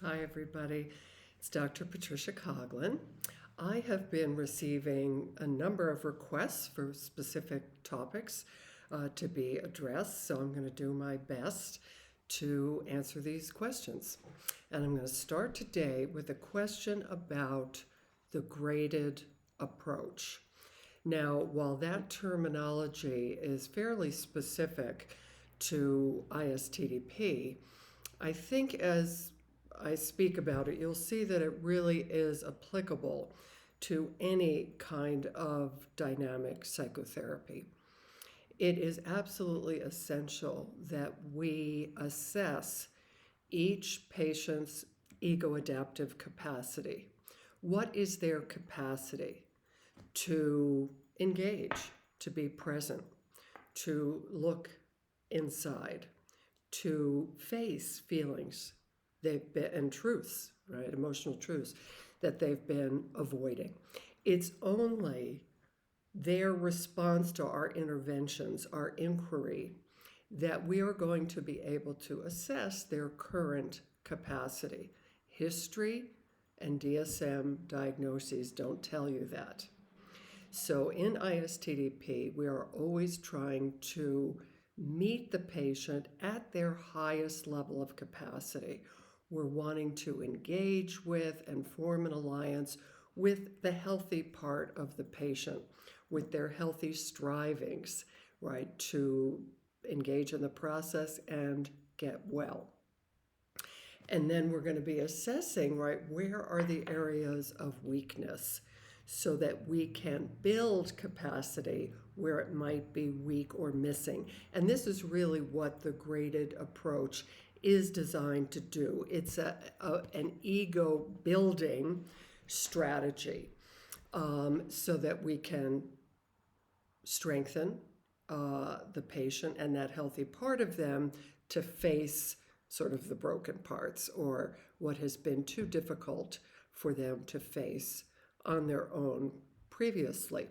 Hi, everybody. It's Dr. Patricia Coughlin. I have been receiving a number of requests for specific topics to be addressed, so I'm going to do my best to answer these questions. And I'm going to start today with a question about the graded approach. Now, while that terminology is fairly specific to ISTDP, I think as I speak about it, you'll see that it really is applicable to any kind of dynamic psychotherapy. It is absolutely essential that we assess each patient's ego adaptive capacity. What is their capacity to engage, to be present, to look inside, to face feelings they've been, and truths, right, emotional truths that they've been avoiding. It's only their response to our interventions, our inquiry, that we are going to be able to assess their current capacity. History and DSM diagnoses don't tell you that. So in ISTDP, we are always trying to meet the patient at their highest level of capacity. We're wanting to engage with and form an alliance with the healthy part of the patient, with their healthy strivings, right, to engage in the process and get well. And then we're going to be assessing, right, where are the areas of weakness so that we can build capacity where it might be weak or missing. And this is really what the graded approach is designed to do. It's an ego building strategy so that we can strengthen the patient and that healthy part of them to face sort of the broken parts or what has been too difficult for them to face on their own previously.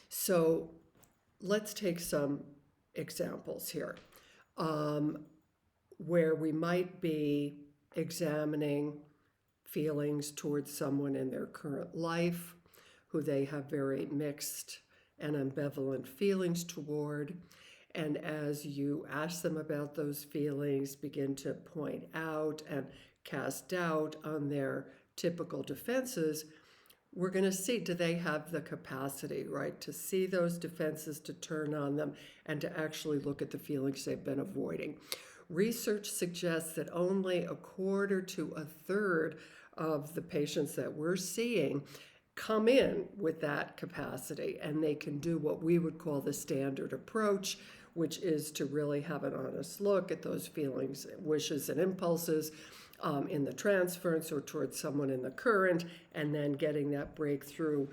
So let's take some examples here where we might be examining feelings towards someone in their current life who they have very mixed and ambivalent feelings toward. And as you ask them about those feelings, begin to point out and cast doubt on their typical defenses, we're going to see, do they have the capacity, right, to see those defenses, to turn on them, and to actually look at the feelings they've been avoiding. Research suggests that only a quarter to a third of the patients that we're seeing come in with that capacity, and they can do what we would call the standard approach, which is to really have an honest look at those feelings, wishes, and impulses in the transference or towards someone in the current, and then getting that breakthrough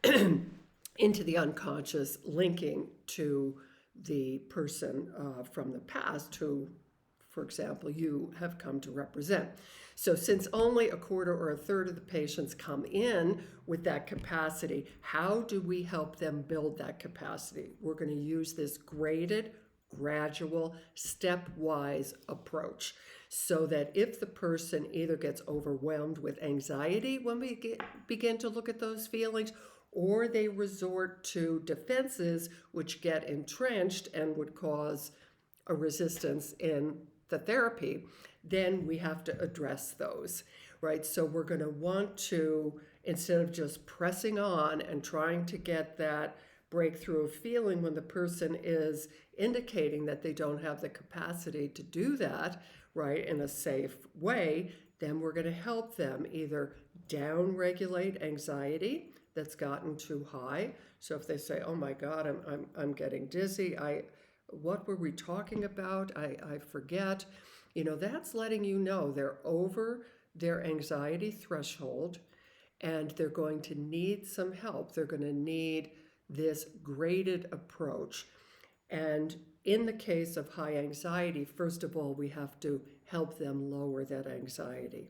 into the unconscious, linking to the person from the past who, for example, you have come to represent. So since only a quarter or a third of the patients come in with that capacity, how do we help them build that capacity? We're going to use this graded, gradual, stepwise approach so that if the person either gets overwhelmed with anxiety when we begin to look at those feelings, or they resort to defenses which get entrenched and would cause a resistance in the therapy, then we have to address those, right? So we're going to want to, instead of just pressing on and trying to get that breakthrough of feeling when the person is indicating that they don't have the capacity to do that, right, in a safe way, then we're going to help them either down-regulate anxiety that's gotten too high. So if they say, oh my God, I'm getting dizzy, what were we talking about? I forget. That's letting you know they're over their anxiety threshold and they're going to need some help. They're going to need this graded approach. And in the case of high anxiety, first of all, we have to help them lower that anxiety.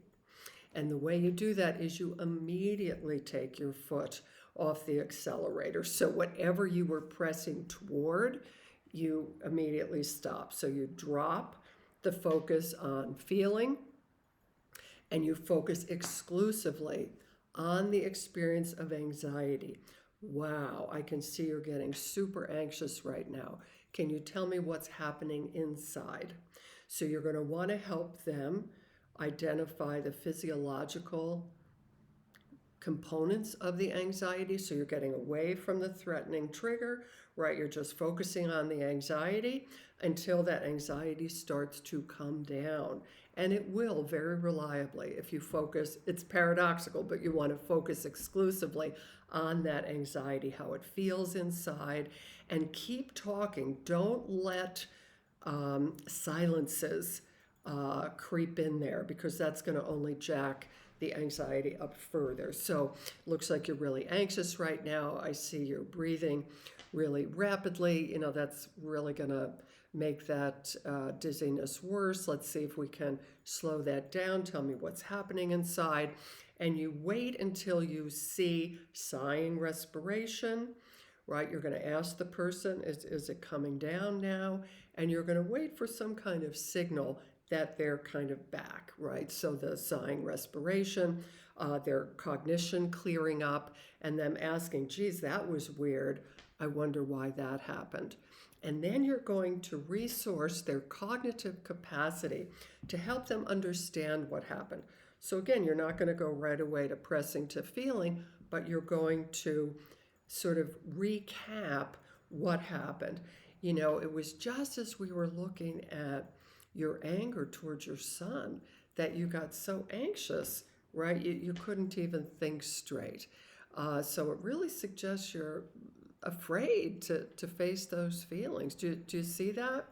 And the way you do that is you immediately take your foot off the accelerator. So whatever you were pressing toward, you immediately stop. So you drop the focus on feeling and you focus exclusively on the experience of anxiety. Wow, I can see you're getting super anxious right now. Can you tell me what's happening inside? So you're going to want to help them identify the physiological components of the anxiety. So you're getting away from the threatening trigger, right? You're just focusing on the anxiety until that anxiety starts to come down. And it will very reliably if you focus. It's paradoxical, but you want to focus exclusively on that anxiety, how it feels inside, and keep talking. Don't let silences creep in there, because that's going to only jack the anxiety up further. So looks like you're really anxious right now. I see you're breathing really rapidly. That's really going to make that dizziness worse. Let's see if we can slow that down. Tell me what's happening inside. And you wait until you see sighing respiration, right? You're going to ask the person, is it coming down now? And you're going to wait for some kind of signal that they're kind of back, right? So the sighing respiration, their cognition clearing up, and them asking, geez, that was weird. I wonder why that happened. And then you're going to resource their cognitive capacity to help them understand what happened. So again, you're not going to go right away to pressing to feeling, but you're going to sort of recap what happened. It was just as we were looking at your anger towards your son that you got so anxious, right? You couldn't even think straight. So it really suggests you're afraid to face those feelings. Do you see that?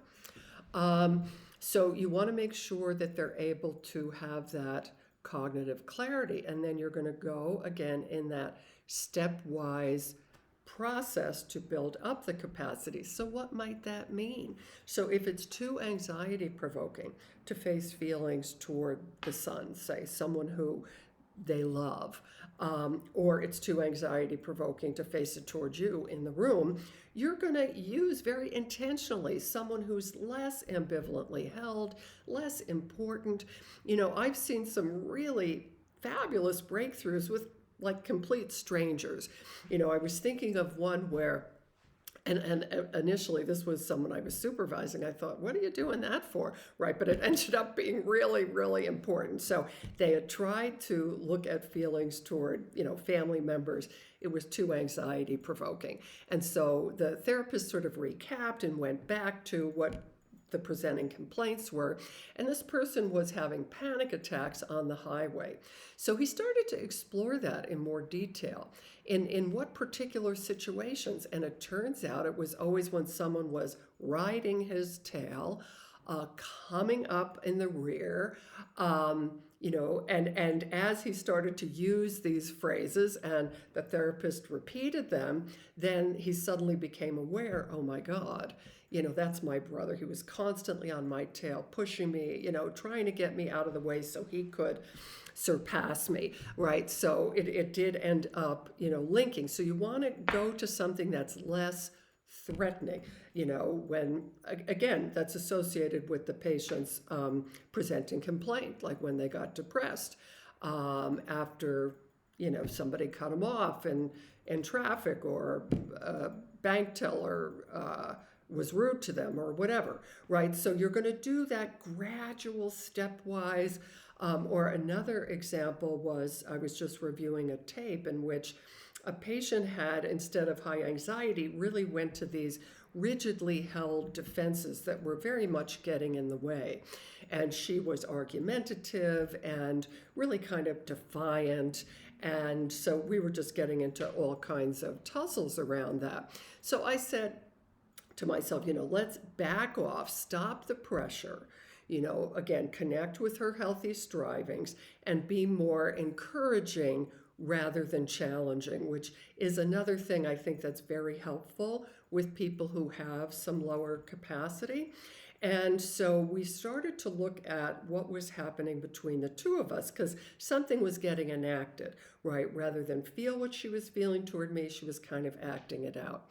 So you want to make sure that they're able to have that cognitive clarity. And then you're going to go again in that stepwise process to build up the capacity. So what might that mean? So if it's too anxiety provoking to face feelings toward the son, say someone who they love, or it's too anxiety provoking to face it towards you in the room, you're going to use very intentionally someone who's less ambivalently held, less important. I've seen some really fabulous breakthroughs with like complete strangers. I was thinking of one where, and initially this was someone I was supervising. I thought, what are you doing that for? Right. But it ended up being really, really important. So they had tried to look at feelings toward, family members. It was too anxiety provoking. And so the therapist sort of recapped and went back to what the presenting complaints were, and this person was having panic attacks on the highway. So he started to explore that in more detail. In what particular situations? And it turns out it was always when someone was riding his tail, coming up in the rear, and as he started to use these phrases and the therapist repeated them, then he suddenly became aware, oh my God, that's my brother. He was constantly on my tail, pushing me, trying to get me out of the way so he could surpass me, right? So it did end up, linking. So you want to go to something that's less threatening, when, again, that's associated with the patient's presenting complaint, like when they got depressed after, somebody cut them off in traffic, or a bank teller was rude to them or whatever, right? So you're going to do that gradual, stepwise. Or another example was, I was just reviewing a tape in which a patient had, instead of high anxiety, really went to these rigidly held defenses that were very much getting in the way. And she was argumentative and really kind of defiant. And so we were just getting into all kinds of tussles around that. So I said to myself, let's back off, stop the pressure, again, connect with her healthy strivings and be more encouraging rather than challenging, which is another thing I think that's very helpful with people who have some lower capacity. And so we started to look at what was happening between the two of us, because something was getting enacted, right? Rather than feel what she was feeling toward me, she was kind of acting it out.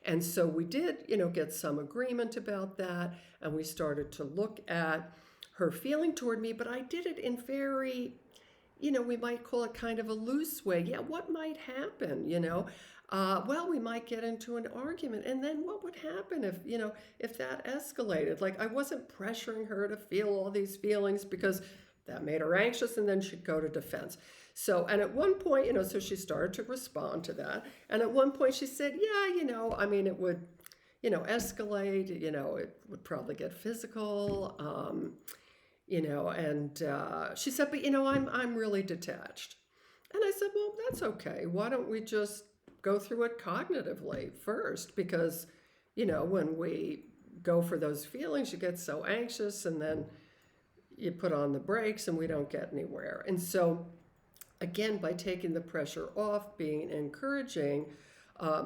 And so we did, get some agreement about that. And we started to look at her feeling toward me, but I did it in very we might call it kind of a loose way. Yeah, what might happen, well, we might get into an argument, and then what would happen if that escalated? Like, I wasn't pressuring her to feel all these feelings because that made her anxious, and then she'd go to defense. So, and at one point, so she started to respond to that. And at one point she said, yeah, I mean, it would, escalate, it would probably get physical. And she said, but I'm really detached. And I said, well, that's okay. Why don't we just go through it cognitively first? Because, when we go for those feelings, you get so anxious, and then you put on the brakes and we don't get anywhere. And so, again, by taking the pressure off, being encouraging,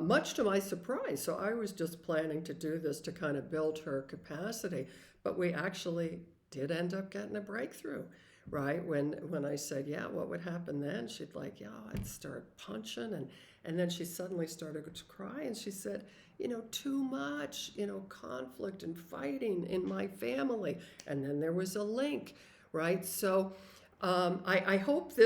much to my surprise. So I was just planning to do this to kind of build her capacity, but we actually did end up getting a breakthrough, right? When I said, yeah, what would happen then? She'd like, yeah, I'd start punching, and then she suddenly started to cry, and she said, too much, conflict and fighting in my family, and then there was a link, right? So I hope this